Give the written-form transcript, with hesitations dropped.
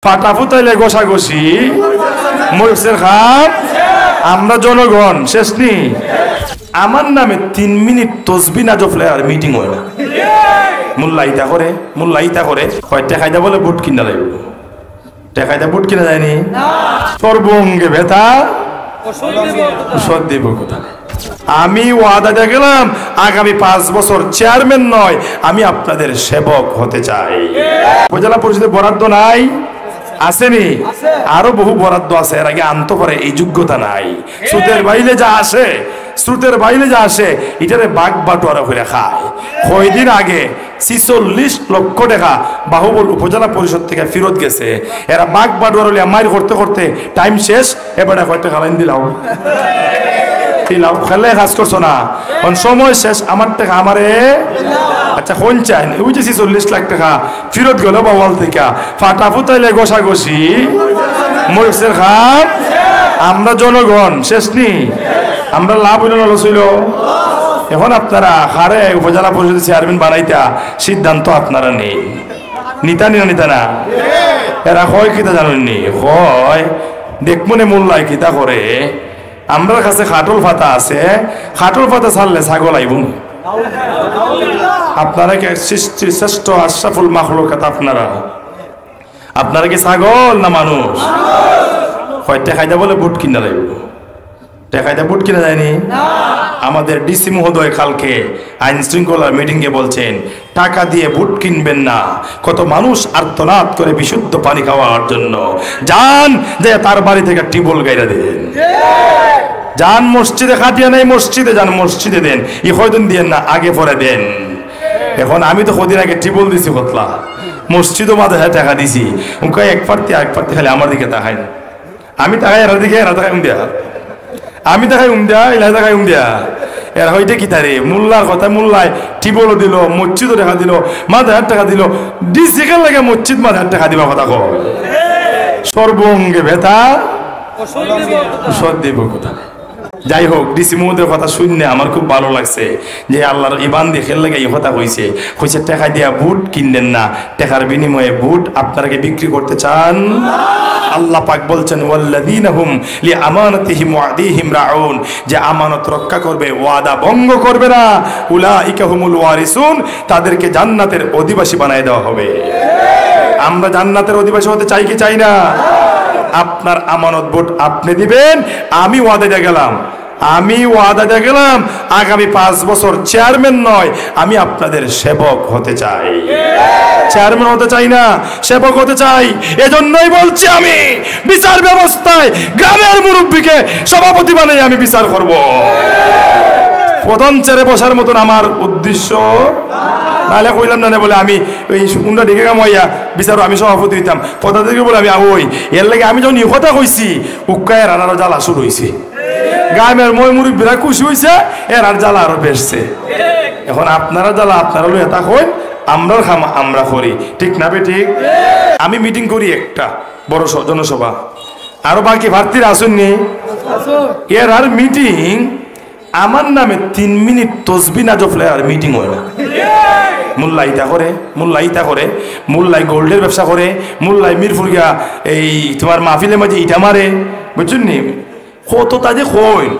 পাটা ফুটাইলে গোসাগোসি মরিচের খাপ আমরা জনগণ শেষ নি। আমার নামে 3 মিনিট তসবিহ না জপলে আর মিটিং হয় না। মোল্লা ইতা করে হয় টেকাইদা বলে বুট কিনা লাগবে, টেকাইদা বুট কিনা যায়নি সর্বঙ্গে ব্যথা ওষুধ দিব কোথা। আমি ওয়াদা দিয়ে গেলাম আগামী 5 বছর চেয়ারম্যান নয়, আমি আপনাদের সেবক হতে চাই। উপজেলা পরিষদের বরাদ্দ নাই আসেনি, আরো বহু বরাদ্দ আছে, এর আগে আনতে পারে এই যোগ্যতা নাই। সুদের বাইরে যা আসে এটারে বাঘ বাটোয়ারা করে খায়। কয়দিন আগে 46 লক্ষ টাকা বাহুবল উপজেলা পরিষদ থেকে ফেরত গেছে। এরা বাঘ বাটোয়ারা মাইর করতে করতে টাইম শেষ, এবারে কয়টা খালাইন দিলাম খেলে কাজ করছো না, সময় শেষ, আমার টাকা আমারে। আচ্ছা কোন চাই ওই যে 40 লাখ টাকা ফেরত গেল বাওয়াল থেকে, ফাটা ফুটাইলে গোসাগোসি মরিচের খাপ আমরা জনগণ শেষ নি। আমরা লাভ হইল না লস হইল। এখন আপনারা হারে উপজেলা পরিষদের চেয়ারম্যান বানাইতা সিদ্ধান্ত আপনারা নেই, নিতা না এরা হয় কিতা জানেননি, হয় দেখমনে মূল্যায় কিতা করে। আমরা কাছে খাটল ফাতা আছে, খাটল ফাতা ছাড়লে ছাগল আইব। আপনারা কি সৃষ্টির শ্রেষ্ঠ আশরাফুল মাখলুকাত, আপনারা কি ছাগল না মানুষ? হয় টেকাইদা বলে বুট কিনা লাগবে, টেকাইদা বুট কিনা যায়নি। আমাদের ডিসি মহোদয় কালকে আইন শৃঙ্খলার মিটিংয়ে বলছেন টাকা দিয়ে বুট কিনবেন না। কত মানুষ আর্তনাদ করে বিশুদ্ধ পানি খাওয়ার জন্য যান, যে তার বাড়ি থেকে টিউবওয়েল গাইরা দেন, যান মসজিদে খাটিয়া নেই মসজিদে যান, মসজিদে দেন, ই কয়দিন দিয়েন না আগে পরে দেন। এখন আমি তো কদিন আগে টিউবওয়েল দিছি কতলা, মসজিদও মাঝে টাকা দিছি, এক পার্টি খালি আমার দিকে তাকাই না, আমি তাকাই এর দিকে, এরা তাকাই দেয়া, আমি দেখাই দেয়া, এলা দেখাই দেয়া। এর হইতে কি তারে মোল্লার কথা, মোল্লায় টিউবওয়েলও দিল, মসজিদও টাকা দিল, মাঝে টাকা দিল, ডিসি কাল লাগে মসজিদ মাঝে টাকা দিবা কথা কয়, সর্বঙ্গে ব্যথা ওষুধ দিব কোথা। যাই হোক, ডিসি মহোদয়ের কথা শুনলে আমার খুব ভালো লাগছে যে আল্লাহর ইবান দিয়ে খেল লাগে এই কথা কইছে টাকা দিয়া বুট কিনলেন না, টাকার বিনিময়ে বুট আপনারা কি বিক্রি করতে চান? আল্লাহ পাক বলছেন ওয়াল্লাযীনা হুম লিআমানাতিহিম ওয়া আহদিহিম রাউন, যে আমানত রক্ষা করবে, ওয়াদা ভঙ্গ করবে না, উলাইকা হুমুল ওয়ারিসুন, তাদেরকে জান্নাতের অধিবাসী বানায় দেওয়া হবে। আমরা জান্নাতের অধিবাসী হতে চাই কি চাই না? আপনার আমানত ভোট আপনি দিবেন, আমি ওয়াদা দিয়ে গেলাম আগামী 5 বছর চেয়ারম্যান নয়, আমি আপনাদের সেবক হতে চাই। চেয়ারম্যান হতে চাই না, সেবক হতে চাই। এজন্যই বলছি আমি বিচার ব্যবস্থায় গ্রামের মুরব্বীকে সভাপতি বানিয়ে আমি বিচার করব। প্রধান চেয়ারে বসার মতন আমার উদ্দেশ্য নাহলে কইলাম না বলে আমি ওই উন্ডা দিকে কামাইয়া বিচারো আমি সভাপতি হইতাম, কথা থেকে বলে আমি ওই এর লাগে আমি যখন এই কথা কইছি উক্কায়ের আরো জ্বালা শুরু হয়েছে, গ্রামের মই মুরব্বীরা খুশি হয়েছে, এর আর জ্বালা আরো বেড়ছে। এখন আপনারা জ্বালা আপনারা লই এটা কই, আমরা খাম আমরা করি, ঠিক না বে ঠিক? আমি মিটিং করি একটা বড় জনসভা, আরো বাকি প্রার্থীরা আসেননি, এর আর মিটিং আমার নামে 3 মিনিট তসবিহ না জপলে আর মিটিং হয় না। মোল্লা ইতা করে, মোল্লাই গোল্ডের ব্যবসা করে, মোল্লাই মিরপুর গিয়া এই তোমার মাহফিলের মাঝে ইটা মারে, বুঝছেন নি? কত তাজে কইন